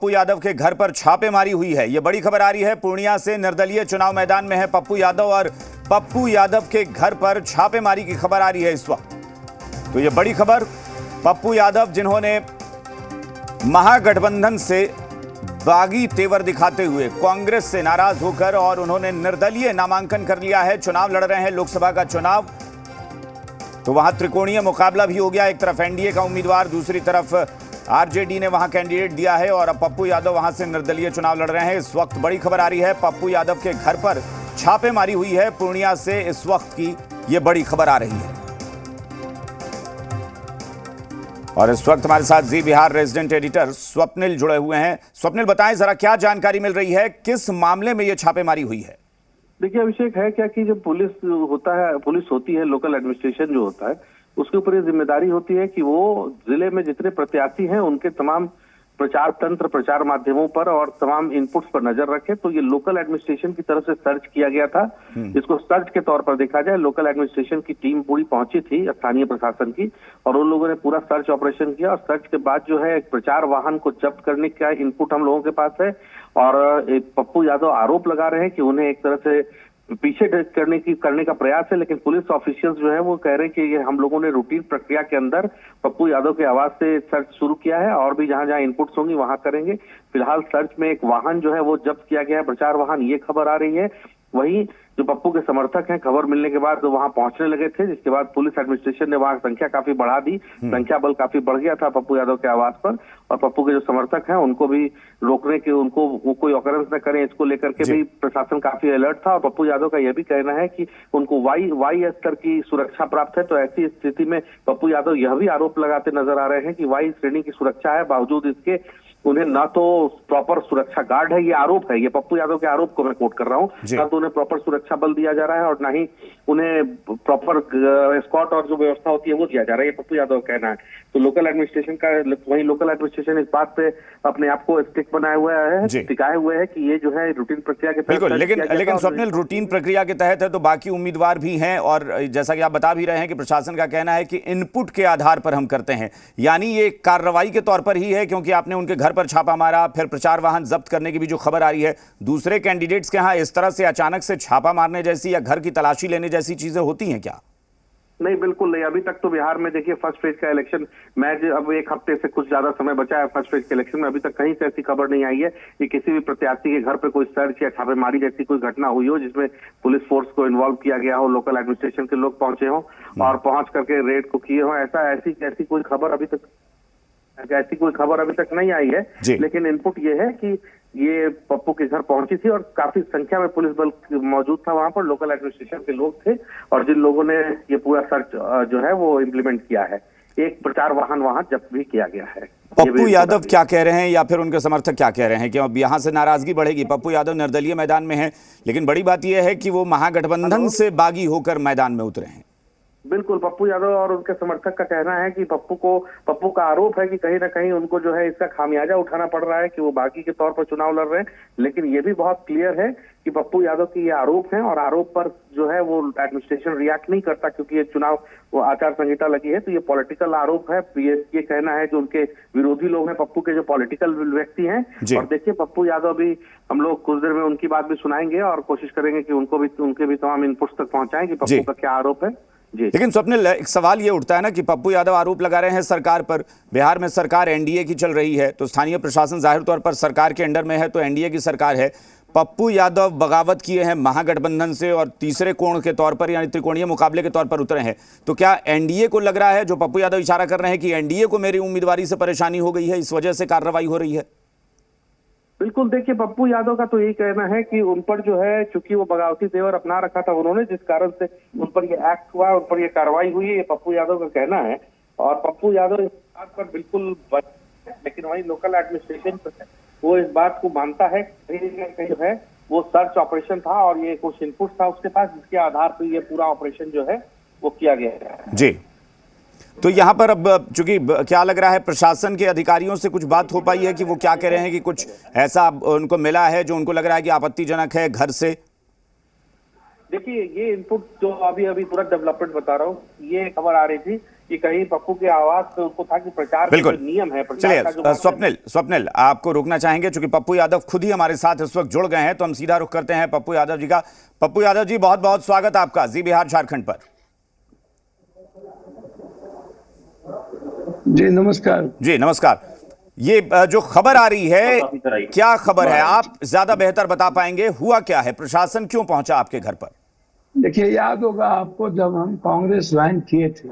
पप्पू यादव के घर पर छापेमारी हुई है। यह बड़ी खबर आ रही है पूर्णिया से। निर्दलीय चुनाव मैदान में है पप्पू यादव और पप्पू यादव के घर पर छापेमारी की खबर आ रही है इस वक्त। तो यह बड़ी खबर, पप्पू यादव जिन्होंने महागठबंधन से बागी तेवर दिखाते हुए कांग्रेस से नाराज होकर और उन्होंने निर्दलीय नामांकन कर लिया है, चुनाव लड़ रहे हैं लोकसभा का चुनाव। तो वहां त्रिकोणीय मुकाबला भी हो गया, एक तरफ एनडीए का उम्मीदवार, दूसरी तरफ आरजेडी ने वहां कैंडिडेट दिया है और अब पप्पू यादव वहां से निर्दलीय चुनाव लड़ रहे हैं। इस वक्त बड़ी खबर आ रही है, पप्पू यादव के घर पर छापेमारी हुई है पूर्णिया से। इस वक्त की यह बड़ी खबर आ रही है और इस वक्त हमारे साथ जी बिहार रेजिडेंट एडिटर स्वप्निल जुड़े हुए हैं। स्वप्निल, बताएं जरा क्या जानकारी मिल रही है, किस मामले में यह छापेमारी हुई है? देखिए अभिषेक, है क्या कि जब पुलिस होती है, लोकल एडमिनिस्ट्रेशन जो होता है, उसके ऊपर ये जिम्मेदारी होती है कि वो जिले में जितने प्रत्याशी हैं उनके तमाम प्रचार तंत्र, प्रचार माध्यमों पर और तमाम इनपुट्स पर नजर रखे। तो ये लोकल एडमिनिस्ट्रेशन की तरफ से सर्च किया गया था। इसको सर्च के तौर पर देखा जाए, लोकल एडमिनिस्ट्रेशन की टीम पूरी पहुंची थी स्थानीय प्रशासन की और उन लोगों ने पूरा सर्च ऑपरेशन किया और सर्च के बाद जो है एक प्रचार वाहन को जब्त करने का इनपुट हम लोगों के पास है। और एक पप्पू यादव आरोप लगा रहे हैं कि उन्हें एक तरह से पीछे करने का प्रयास है, लेकिन पुलिस ऑफिशियल्स जो है वो कह रहे हैं कि ये हम लोगों ने रूटीन प्रक्रिया के अंदर पप्पू यादव के आवाज से सर्च शुरू किया है और भी जहां जहां इनपुट्स होंगी वहां करेंगे। फिलहाल सर्च में एक वाहन जो है वो जब्त किया गया है, प्रचार वाहन, ये खबर आ रही है। वहीं जो पप्पू के समर्थक हैं, खबर मिलने के बाद वहां पहुंचने लगे थे, जिसके बाद पुलिस एडमिनिस्ट्रेशन ने वहां संख्या काफी बढ़ा दी। संख्या बल काफी बढ़ गया था पप्पू यादव के आवास पर और पप्पू के जो समर्थक हैं उनको भी रोकने के, उनको वो कोई ऑकरेंस न करें, इसको लेकर के भी प्रशासन काफी अलर्ट था। और पप्पू यादव का यह भी कहना है कि उनको वाई स्तर की सुरक्षा प्राप्त है। तो ऐसी स्थिति में पप्पू यादव यह भी आरोप लगाते नजर आ रहे हैं कि वाई श्रेणी की सुरक्षा है, बावजूद इसके उन्हें ना तो प्रॉपर सुरक्षा गार्ड है, ये आरोप है, ये पप्पू यादव के आरोप को मैं कोट कर रहा हूँ, ना तो उन्हें प्रॉपर सुरक्षा बल दिया जा रहा है और ना ही उन्हें प्रॉपर एस्कॉर्ट और जो व्यवस्था होती है वो दिया जा रहा है, ये पप्पू यादव का कहना है। तो लोकल एडमिनिस्ट्रेशन का, वही लोकल एडमिनिस्ट्रेशन इस बात पे अपने आप को स्टिक बनाए हुए है, टिकाए हुए है कि ये जो है रूटीन प्रक्रिया के तहत। लेकिन स्वप्निल, रूटीन प्रक्रिया के तहत है तो बाकी उम्मीदवार भी हैं और जैसा कि आप बता भी रहे हैं कि प्रशासन का कहना है कि इनपुट के आधार पर हम करते हैं, यानी ये कार्रवाई के तौर पर ही है, क्योंकि आपने उनके घर पर छापा मारा, फिर प्रचार वाहन जब्त करने की भी जो खबर आ रही है। दूसरे कैंडिडेट्स के यहां इस तरह से अचानक से छापा मारने जैसी या घर की तलाशी लेने जैसी चीजें होती हैं क्या? नहीं, बिल्कुल नहीं। अभी तक तो बिहार में देखिए फर्स्ट फेज का इलेक्शन, अब एक हफ्ते से कुछ ज्यादा समय बचा है फर्स्ट फेज के इलेक्शन में, अभी तक कहीं से ऐसी खबर नहीं आई है कि किसी भी प्रत्याशी के घर पे कोई सर्च या छापेमारी जैसी कोई घटना हुई हो जिसमें पुलिस फोर्स को इन्वॉल्व किया गया हो, लोकल एडमिनिस्ट्रेशन के लोग पहुंचे हो और पहुंच करके रेड को किए हो। ऐसी कोई खबर अभी तक नहीं आई है। लेकिन इनपुट ये है कि ये पप्पू के घर पहुंची थी और काफी संख्या में पुलिस बल मौजूद था वहां पर, लोकल एडमिनिस्ट्रेशन के लोग थे और जिन लोगों ने ये पूरा सर्च जो है वो इम्प्लीमेंट किया है। एक प्रचार वाहन वहां जब्त भी किया गया है। पप्पू यादव क्या कह रहे हैं या फिर उनके समर्थक क्या कह रहे हैं कि अब यहां से नाराजगी बढ़ेगी? पप्पू यादव निर्दलीय मैदान में है, लेकिन बड़ी बात यह है कि वो महागठबंधन से बागी होकर मैदान में उतरे हैं। बिल्कुल, पप्पू यादव और उनके समर्थक का कहना है कि पप्पू का आरोप है कि कहीं ना कहीं उनको जो है इसका खामियाजा उठाना पड़ रहा है कि वो बागी के तौर पर चुनाव लड़ रहे हैं। लेकिन ये भी बहुत क्लियर है कि पप्पू यादव की ये आरोप है और आरोप पर जो है वो एडमिनिस्ट्रेशन रिएक्ट नहीं करता, क्योंकि ये चुनाव वो आचार संहिता लगी है। तो ये पॉलिटिकल आरोप है, ये कहना है जो उनके विरोधी लोग हैं, पप्पू के जो पॉलिटिकल व्यक्ति हैं। और देखिए पप्पू यादव भी, हम लोग कुछ देर में उनकी बात भी सुनाएंगे और कोशिश करेंगे कि उनके भी तमाम इनपुट्स तक पहुंचाएं कि पप्पू का क्या आरोप है। लेकिन स्वप्निल, एक सवाल ये उठता है ना कि पप्पू यादव आरोप लगा रहे हैं सरकार पर, बिहार में सरकार एनडीए की चल रही है, तो स्थानीय प्रशासन जाहिर तौर पर सरकार के अंडर में है, तो एनडीए की सरकार है। पप्पू यादव बगावत किए हैं महागठबंधन से और तीसरे कोण के तौर पर यानी त्रिकोणीय मुकाबले के तौर पर उतरे हैं, तो क्या एनडीए को लग रहा है, जो पप्पू यादव इशारा कर रहे हैं कि एनडीए को मेरी उम्मीदवारी से परेशानी हो गई है, इस वजह से कार्रवाई हो रही है? बिल्कुल, देखिए पप्पू यादव का तो यही कहना है कि उन पर जो है, चूंकि वो बगावती तेवर अपना रखा था उन्होंने, जिस कारण से उन पर ये एक्ट हुआ, उन पर ये कार्रवाई हुई है, ये पप्पू यादव का कहना है। और पप्पू यादव इस बात पर बिल्कुल, लेकिन वही लोकल एडमिनिस्ट्रेशन वो इस बात को मानता है कहीं जो है वो सर्च ऑपरेशन था और ये कुछ इनपुट था उसके पास, जिसके आधार पर ये पूरा ऑपरेशन जो है वो किया गया है। जी, तो यहाँ पर अब चूंकि क्या लग रहा है, प्रशासन के अधिकारियों से कुछ बात हो पाई है कि वो क्या कह रहे हैं कि कुछ ऐसा उनको मिला है जो उनको लग रहा है कि आपत्तिजनक है घर से? देखिए ये इनपुट जो अभी पूरा डेवलपमेंट बता रहा हूँ, ये खबर आ रही थी कि कहीं पप्पू के आवाज पे उसको था कि प्रचार का जो नियम है, प्रचार का जो चलिए स्वप्निल आपको रोकना चाहेंगे क्योंकि पप्पू यादव खुद ही हमारे साथ इस वक्त जुड़ गए हैं, तो हम सीधा रुख करते हैं पप्पू यादव जी का। पप्पू यादव जी, बहुत बहुत स्वागत आपका जी बिहार झारखंड पर। जी नमस्कार। जी नमस्कार। ये जो खबर आ रही है, क्या खबर है, आप ज्यादा बेहतर बता पाएंगे, हुआ क्या है, प्रशासन क्यों पहुंचा आपके घर पर? देखिए, याद होगा आपको जब हम कांग्रेस ज्वाइन किए थे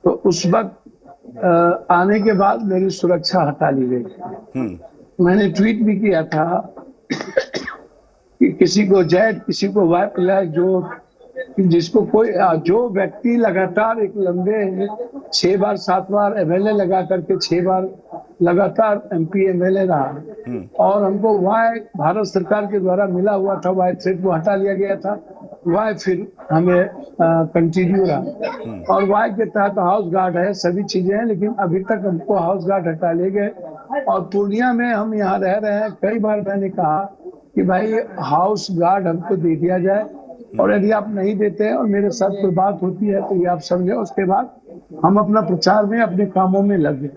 तो उस वक्त आने के बाद मेरी सुरक्षा हटा ली गई। मैंने ट्वीट भी किया था कि किसी को जेड, किसी को वाई प्लस, जिसको कोई जो व्यक्ति लगातार एक लंबे 6 बार 7 बार एमएलए लगा करके 6 बार लगातार एमपी एमएलए रहा और हमको वाई भारत सरकार के द्वारा मिला हुआ था, वाई थ्रेड को हटा लिया गया था, वाई फिर हमें कंटिन्यू रहा और वाई के तहत हाउस गार्ड है, सभी चीजें हैं, लेकिन अभी तक हमको हाउस गार्ड हटा ले गए। और पूर्णिया में हम यहाँ रह रहे हैं, कई बार मैंने कहा कि भाई हाउस गार्ड हमको दे दिया जाए, और यदि आप नहीं देते हैं और मेरे साथ कोई बात होती है तो ये आप समझे, उसके बाद हम अपना प्रचार में अपने कामों में लग गए।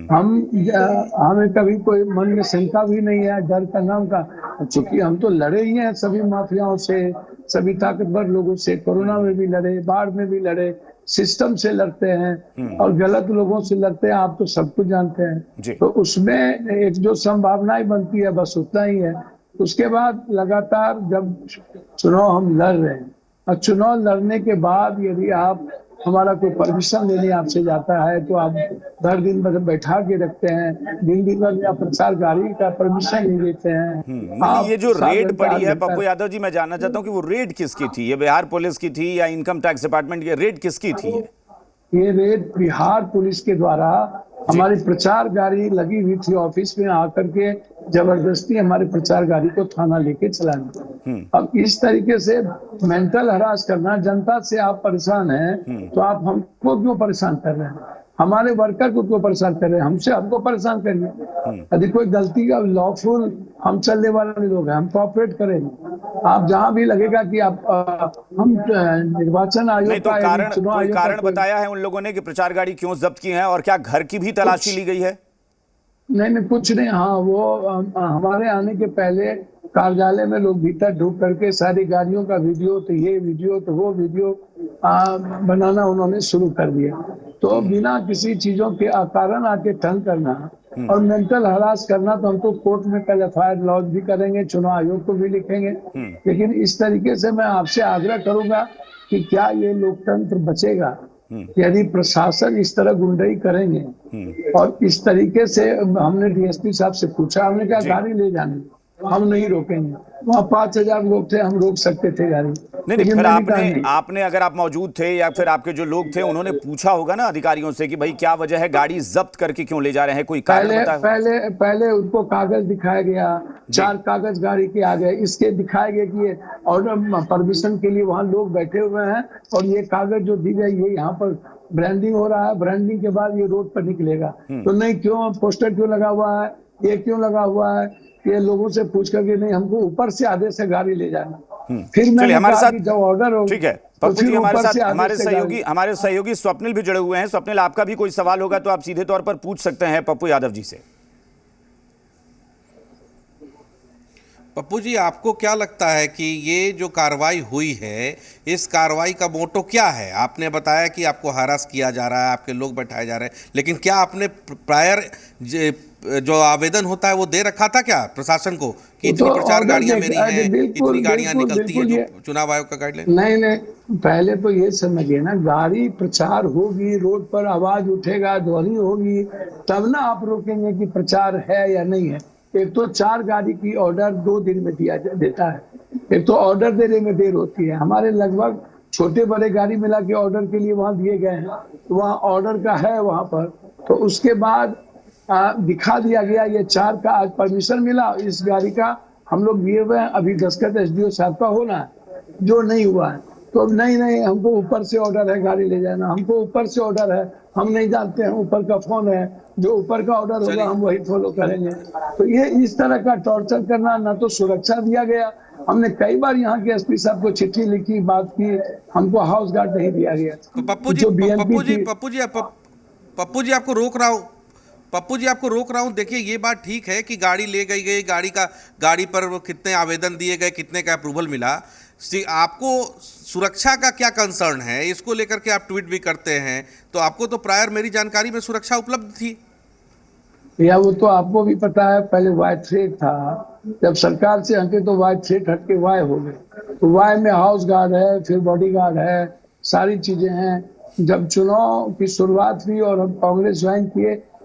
हमें कभी कोई मन में शंका भी नहीं है, डर का नाम का, चूंकि हम तो लड़े ही हैं सभी माफियाओं से, सभी ताकतवर लोगों से, कोरोना में भी लड़े, बाढ़ में भी लड़े, सिस्टम से लड़ते हैं और गलत लोगों से लड़ते हैं, आप तो सब कुछ जानते हैं। तो उसमें एक जो संभावनाएं बनती है बस उतना ही है। उसके बाद लगातार जब चुनाव हम लड़ रहे हैं और चुनाव लड़ने के बाद यदि आप हमारा कोई परमिशन लेने आपसे जाता है तो आप हर दिन भर बैठा के रखते हैं, दिन भर या प्रचार गाड़ी का परमिशन नहीं देते हैं। ये जो रेड पड़ी है पप्पू यादव जी, मैं जानना चाहता हूँ कि वो रेड किसकी थी? ये बिहार पुलिस की थी या इनकम टैक्स डिपार्टमेंट की? रेड किसकी थी? ये रेड बिहार पुलिस के द्वारा हमारी प्रचार गाड़ी लगी हुई थी, ऑफिस में आकर के जबरदस्ती हमारे प्रचार गाड़ी को थाना लेके चलाना। अब इस तरीके से मेंटल हरास करना, जनता से आप परेशान हैं तो आप हमको क्यों परेशान कर रहे हैं, हमारे वर्कर को क्यों परेशान कर रहे हैं, हमको परेशान करिए। यदि कोई गलती का लॉफुल हम चलने वाले लोग हैं, हम कोऑपरेट करेंगे। आप जहां भी लगेगा कि आप हम निर्वाचन आयोग का कारण बताया है उन लोगों ने कि प्रचार गाड़ी क्यों जब्त की है, और क्या घर की भी तलाशी ली गई है? नहीं कुछ नहीं। हाँ, वो हमारे आने के पहले कार्यालय में लोग भीतर ढूंढ करके सारी गाड़ियों का वीडियो, तो ये वीडियो तो वो वीडियो बनाना उन्होंने शुरू कर दिया। तो बिना किसी चीजों के कारण आके तंग करना और मेंटल हरास करना, तो हम तो कोर्ट में कल एफआईआर लॉन्च भी करेंगे, चुनाव आयोग को भी लिखेंगे। लेकिन इस तरीके से मैं आपसे आग्रह करूंगा कि क्या ये लोकतंत्र बचेगा यदि प्रशासन इस तरह गुंडाई करेंगे। और इस तरीके से हमने डीएसपी साहब से पूछा, हमने कहा गाड़ी ले जाने, हम नहीं रोकेंगे। वहाँ 5000 लोग थे, हम रोक सकते थे गाड़ी। नहीं, फिर आपने अगर आप मौजूद थे या फिर आपके जो लोग थे उन्होंने पूछा होगा ना अधिकारियों से कि भाई क्या वजह है, गाड़ी जब्त करके क्यों ले जा रहे हैं, कोई कारण पहले उनको कागज दिखाया गया, 4 कागज गाड़ी के आ गए, इसके दिखाया गया कि ये ऑर्डर परमिशन के लिए वहाँ लोग बैठे हुए हैं और ये कागज जो दी गई है यहाँ पर ब्रांडिंग हो रहा है, ब्रांडिंग के बाद ये रोड पर निकलेगा। तो नहीं, क्यों पोस्टर क्यों लगा हुआ है, ये क्यों लगा हुआ है, ये लोगों से पूछ करके नहीं, हमको ऊपर से आदेश से गाड़ी ले जाना। फिर मैंने हमारे साथ जब ऑर्डर हो, ठीक है पप्पू जी, हमारे सहयोगी स्वप्निल भी जुड़े हुए हैं। स्वप्निल, आपका भी कोई सवाल होगा तो आप सीधे तौर पर पूछ सकते हैं पप्पू यादव जी से। पप्पू जी, आपको क्या लगता है कि ये जो कार्रवाई हुई है, इस कार्रवाई का मोटो क्या है? आपने बताया कि आपको हरास किया जा रहा है, आपके लोग बैठाए जा रहे हैं, लेकिन क्या आपने प्रायर जो आवेदन होता है वो दे रखा था क्या प्रशासन को कि इतनी प्रचार गाड़ियां मेरी हैं, इतनी गाड़ियां निकलती हैं जो चुनाव आयोग का गाइडलाइन? नहीं, पहले तो ये समझिए ना, गाड़ी प्रचार होगी, रोड पर आवाज उठेगा, ध्वनि होगी, तब ना आप रोकेंगे कि प्रचार है या नहीं है। एक तो 4 गाड़ी की ऑर्डर 2 दिन में देता है, एक तो ऑर्डर देने में देर होती है। हमारे लगभग छोटे बड़े गाड़ी मिला के ऑर्डर के लिए वहाँ दिए गए हैं, तो वहाँ ऑर्डर का है वहाँ पर, तो उसके बाद दिखा दिया गया। ये 4 का आज परमिशन मिला, इस गाड़ी का हम लोग दिए हुए हैं, अभी दस्तखत एसडीओ साहब का होना है, जो नहीं हुआ है। तो नहीं, हमको ऊपर से ऑर्डर है गाड़ी ले जाना, हमको ऊपर से ऑर्डर है, हम नहीं जानते हैं ऊपर का फोन है, जो ऊपर का ऑर्डर होगा हम वही फॉलो करेंगे। तो ये इस तरह का टॉर्चर करना, ना तो सुरक्षा दिया गया, हमने कई बार यहाँ के एसपी साहब को चिट्ठी लिखी, बात की, हमको हाउस गार्ड नहीं दिया गया तो था। पप्पू जी जो BMP पप्पू जी थी, पप्पू जी आपको रोक रहा हूँ, पप्पू जी आपको रोक रहा हूँ। देखिए ये बात ठीक है कि गाड़ी ले गई, गाड़ी पर कितने आवेदन दिए गए, कितने का अप्रूवल मिला। आपको सुरक्षा का क्या कंसर्न है, इसको लेकर के आप ट्वीट भी करते हैं, तो आपको तो प्रायर मेरी जानकारी में सुरक्षा उपलब्ध थी। या वो तो आपको भी पता है, पहले वाई थ्रेट था, जब सरकार से हटे तो वाई थ्रेट हट के वाई हो गए। तो वाई में हाउस गार्ड है, फिर बॉडी गार्ड है, सारी चीजें हैं। जब चुनाव की शुरुआत हुई और हम कांग्रेस ज्वाइन किए